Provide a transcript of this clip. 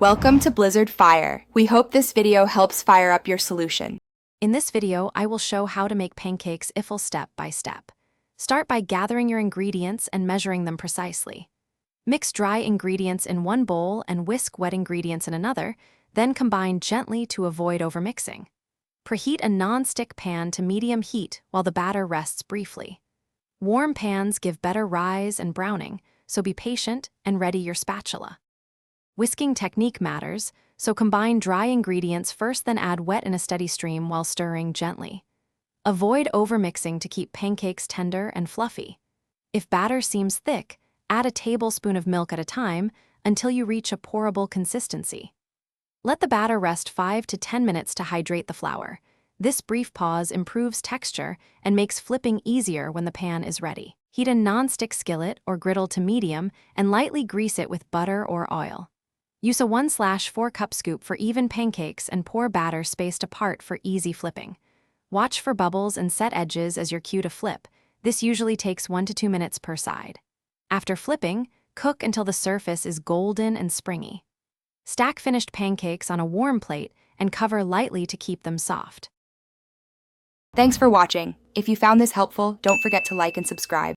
Welcome to Blizzard Fire. We hope this video helps fire up your solution. In this video, I will show how to make pancakes ifl step by step. Start by gathering your ingredients and measuring them precisely. Mix dry ingredients in one bowl and whisk wet ingredients in another, then combine gently to avoid overmixing. Preheat a non-stick pan to medium heat while the batter rests briefly. Warm pans give better rise and browning, so be patient and ready your spatula. Whisking technique matters, so combine dry ingredients first, then add wet in a steady stream while stirring gently. Avoid overmixing to keep pancakes tender and fluffy. If batter seems thick, add a tablespoon of milk at a time until you reach a pourable consistency. Let the batter rest 5 to 10 minutes to hydrate the flour. This brief pause improves texture and makes flipping easier when the pan is ready. Heat a non-stick skillet or griddle to medium and lightly grease it with butter or oil. Use a 1/4 cup scoop for even pancakes and pour batter spaced apart for easy flipping. Watch for bubbles and set edges as your cue to flip. This usually takes 1 to 2 minutes per side. After flipping, cook until the surface is golden and springy. Stack finished pancakes on a warm plate and cover lightly to keep them soft. Thanks for watching. If you found this helpful, don't forget to like and subscribe.